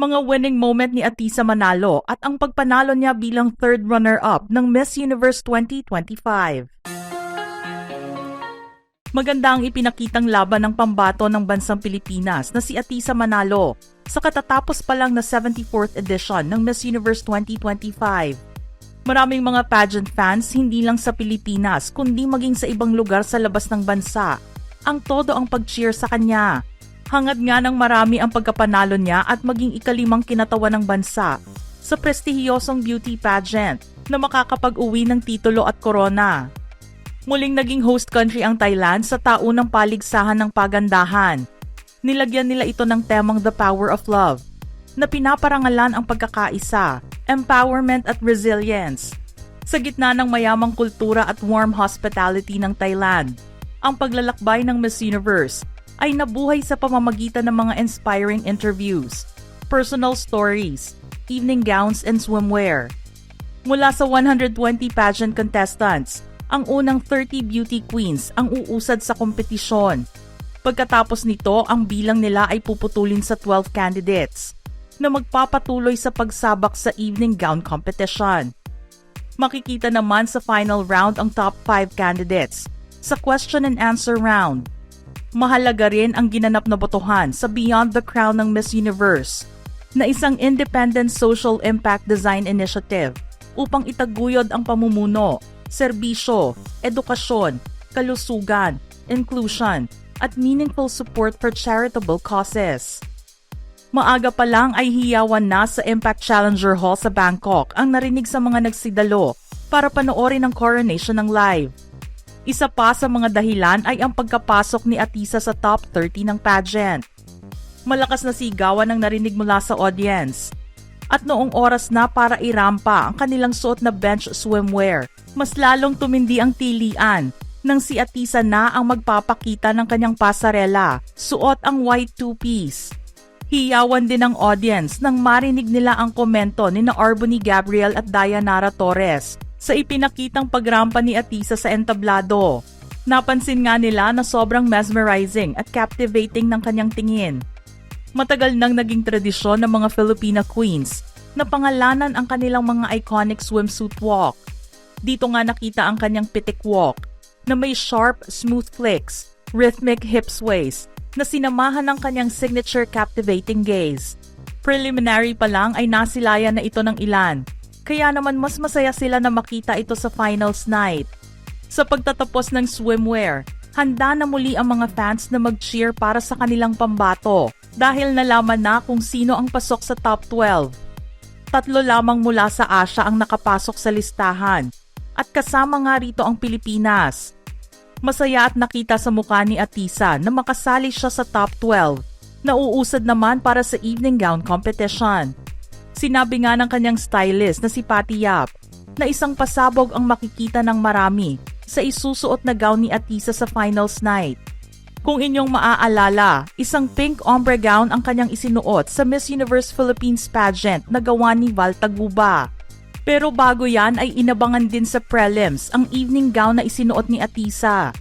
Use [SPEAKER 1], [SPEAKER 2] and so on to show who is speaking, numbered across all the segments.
[SPEAKER 1] mga winning moment ni Atisa Manalo at ang pagpanalo niya bilang third runner-up ng Miss Universe 2025. Maganda ang ipinakitang laban ng pambato ng bansang Pilipinas na si Atisa Manalo sa katatapos pa lang na 74th edition ng Miss Universe 2025. Maraming mga pageant fans hindi lang sa Pilipinas kundi maging sa ibang lugar sa labas ng bansa ang todo ang pag-cheer sa kanya. Hangad nga ng marami ang pagkapanalo niya at maging ikalimang kinatawan ng bansa sa prestihiyosong beauty pageant na makakapag-uwi ng titulo at korona. Muling naging host country ang Thailand sa taunang paligsahan ng pagandahan. Nilagyan nila ito ng temang The Power of Love, na pinaparangalan ang pagkakaisa, empowerment at resilience. Sa gitna ng mayamang kultura at warm hospitality ng Thailand, ang paglalakbay ng Miss Universe ay nabuhay sa pamamagitan ng mga inspiring interviews, personal stories, evening gowns and swimwear. Mula sa 120 pageant contestants, ang unang 30 beauty queens ang uusad sa kompetisyon. Pagkatapos nito, ang bilang nila ay puputulin sa 12 candidates na magpapatuloy sa pagsabak sa evening gown competition. Makikita naman sa final round ang top 5 candidates sa question and answer round. Mahalaga rin ang ginanap na botohan sa Beyond the Crown ng Miss Universe na isang independent social impact design initiative upang itaguyod ang pamumuno, serbisyo, edukasyon, kalusugan, inclusion, at meaningful support for charitable causes. Maaga pa lang ay hiyawan na sa Impact Challenger Hall sa Bangkok ang narinig sa mga nagsidalo para panoorin ang coronation ng live. Isa pa sa mga dahilan ay ang pagkapasok ni Atisa sa top 30 ng pageant. Malakas na sigawan ang narinig mula sa audience. At noong oras na para irampa ang kanilang suot na bench swimwear, mas lalong tumindi ang tilian nang si Atisa na ang magpapakita ng kanyang pasarela, suot ang white two-piece. Hiyawan din ang audience nang marinig nila ang komento ni na Arbony Gabriel at Dayanara Torres sa ipinakitang pagrampa ni Atisa sa entablado. Napansin nga nila na sobrang mesmerizing at captivating ng kanyang tingin. Matagal nang naging tradisyon ng mga Filipina queens na pangalanan ang kanilang mga iconic swimsuit walk. Dito nga nakita ang kanyang pitik walk na may sharp, smooth flicks, rhythmic hip sways na sinamahan ng kanyang signature captivating gaze. Preliminary pa lang ay nasilayan na ito ng ilan, kaya naman mas masaya sila na makita ito sa finals night. Sa pagtatapos ng swimwear, handa na muli ang mga fans na mag-cheer para sa kanilang pambato dahil nalaman na kung sino ang pasok sa top 12. 3 lamang mula sa Asia ang nakapasok sa listahan at kasama nga rito ang Pilipinas. Masaya at nakita sa mukha ni Atisa na makasali siya sa top 12 na uusad naman para sa evening gown competition. Sinabi nga ng kanyang stylist na si Patty Yap na isang pasabog ang makikita ng marami sa isusuot na gown ni Atisa sa finals night. Kung inyong maaalala, isang pink ombre gown ang kanyang isinuot sa Miss Universe Philippines pageant na gawa ni Val Taguba. Pero bago yan ay inabangan din sa prelims ang evening gown na isinuot ni Atisa.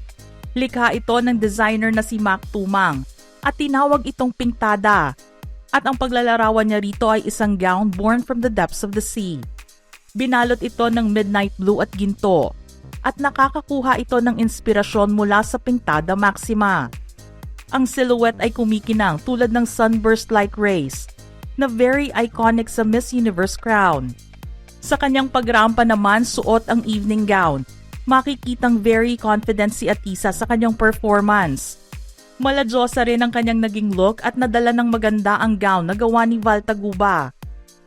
[SPEAKER 1] Likha ito ng designer na si Mac Tumang at tinawag itong Pintada. At ang paglalarawan niya rito ay isang gown born from the depths of the sea. Binalot ito ng midnight blue at ginto at nakakakuha ito ng inspirasyon mula sa Pintada Maxima. Ang silhouette ay kumikinang tulad ng sunburst-like rays na very iconic sa Miss Universe crown. Sa kanyang pagrampa naman suot ang evening gown, makikitang very confident si Atisa sa kanyang performance. Maladyosa rin ang kanyang naging look at nadala ng maganda ang gown na gawa ni Val Taguba.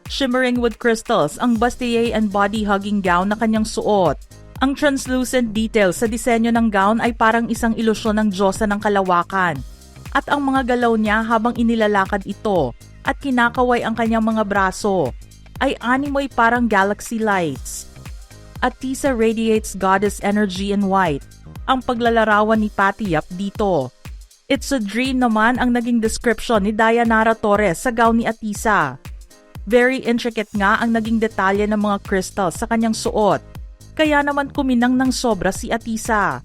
[SPEAKER 1] Shimmering with crystals ang bustier and body-hugging gown na kanyang suot. Ang translucent details sa disenyo ng gown ay parang isang ilusyon ng Diyosa ng kalawakan. At ang mga galaw niya habang inilalakad ito at kinakaway ang kanyang mga braso ay animoy parang galaxy lights. Atisa radiates goddess energy in white, ang paglalarawan ni Patty Yap dito. It's a dream naman ang naging description ni Dayanara Torres sa gown ni Atisa. Very intricate nga ang naging detalye ng mga crystals sa kanyang suot, kaya naman kuminang ng sobra si Atisa.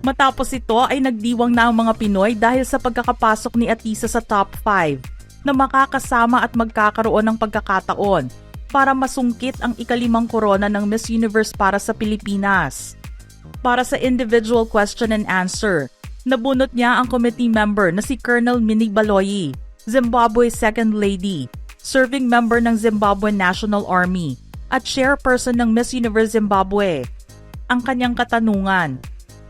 [SPEAKER 1] Matapos ito ay nagdiwang na ang mga Pinoy dahil sa pagkakapasok ni Atisa sa top 5. na makakasama at magkakaroon ng pagkakataon para masungkit ang ika-5 korona ng Miss Universe para sa Pilipinas. Para sa individual question and answer, nabunot niya ang committee member na si Colonel Minnie Baloyi, Zimbabwe Second Lady, serving member ng Zimbabwe National Army at chairperson ng Miss Universe Zimbabwe. Ang kanyang katanungan,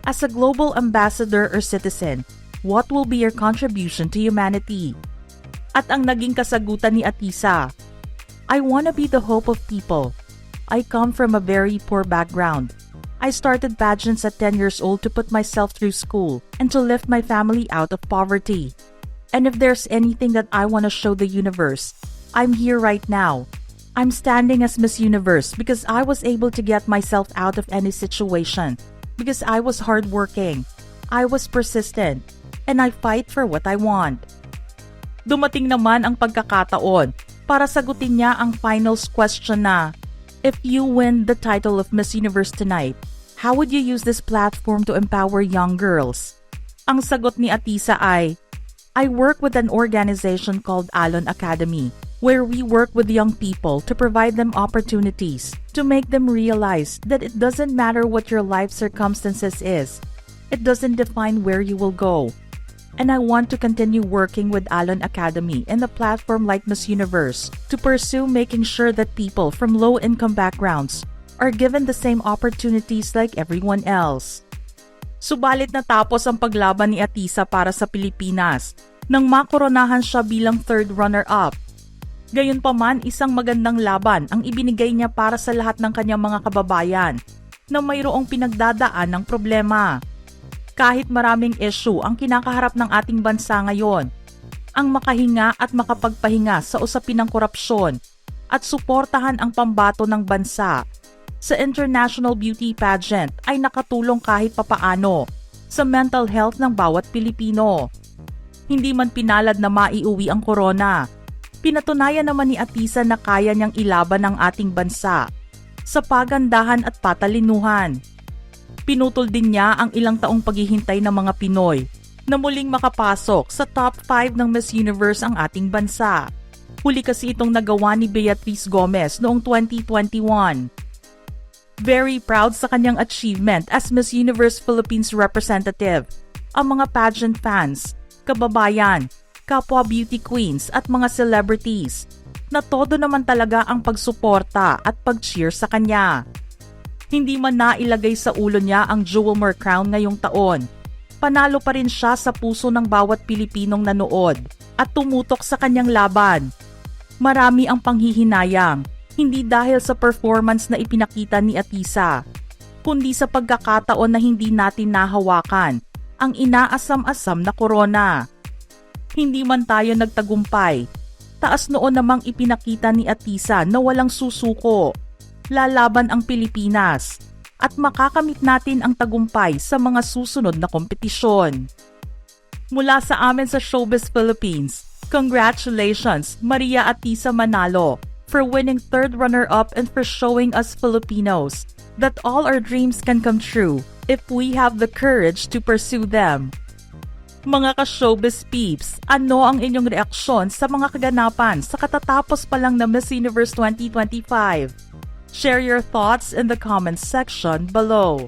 [SPEAKER 1] as a global ambassador or citizen, what will be your contribution to humanity? At ang naging kasagutan ni Atisa, I wanna be the hope of people. I come from a very poor background. I started pageants at 10 years old to put myself through school and to lift my family out of poverty. And if there's anything that I want to show the universe, I'm here right now. I'm standing as Miss Universe because I was able to get myself out of any situation, because I was hardworking, I was persistent, and I fight for what I want. Dumating naman ang pagkakataon para sagutin niya ang finals question na, if you win the title of Miss Universe tonight, how would you use this platform to empower young girls? Ang sagot ni Atisa ay, I work with an organization called Alon Academy, where we work with young people to provide them opportunities, to make them realize that it doesn't matter what your life circumstances is. It doesn't define where you will go. And I want to continue working with Alon Academy and a platform like Miss Universe to pursue making sure that people from low-income backgrounds are given the same opportunities like everyone else. Subalit natapos ang paglaban ni Atisa para sa Pilipinas nang makoronahan siya bilang third runner-up. Gayunpaman, isang magandang laban ang ibinigay niya para sa lahat ng kanyang mga kababayan na mayroong pinagdadaan ng problema. Kahit maraming issue ang kinakaharap ng ating bansa ngayon, ang makahinga at makapagpahinga sa usapin ng korupsyon at suportahan ang pambato ng bansa sa international beauty pageant ay nakatulong kahit papaano sa mental health ng bawat Pilipino. Hindi man pinalad na maiuwi ang korona, pinatunayan naman ni Atisa na kaya niyang ilaban ang ating bansa sa pagandahan at patalinuhan. Pinutol din niya ang ilang taong paghihintay ng mga Pinoy na muling makapasok sa top 5 ng Miss Universe ang ating bansa. Huli kasi itong nagawa ni Beatrice Gomez noong 2021. Very proud sa kanyang achievement as Miss Universe Philippines representative, ang mga pageant fans, kababayan, kapwa beauty queens at mga celebrities na todo naman talaga ang pagsuporta at pag-cheer sa kanya. Hindi man nailagay sa ulo niya ang Jewelmer Crown ngayong taon, panalo pa rin siya sa puso ng bawat Pilipinong nanood at tumutok sa kanyang laban. Marami ang panghihinayang, hindi dahil sa performance na ipinakita ni Atisa, kundi sa pagkakataon na hindi natin nahawakan ang inaasam-asam na korona. Hindi man tayo nagtagumpay, taas noon namang ipinakita ni Atisa na walang susuko, lalaban ang Pilipinas, at makakamit natin ang tagumpay sa mga susunod na kompetisyon. Mula sa amin sa Showbiz Philippines, congratulations Maria Atisa Manalo for winning third runner-up and for showing us Filipinos that all our dreams can come true if we have the courage to pursue them. Mga ka-showbiz peeps, ano ang inyong reaksyon sa mga kaganapan sa katatapos pa lang na Miss Universe 2025? Share your thoughts in the comments section below.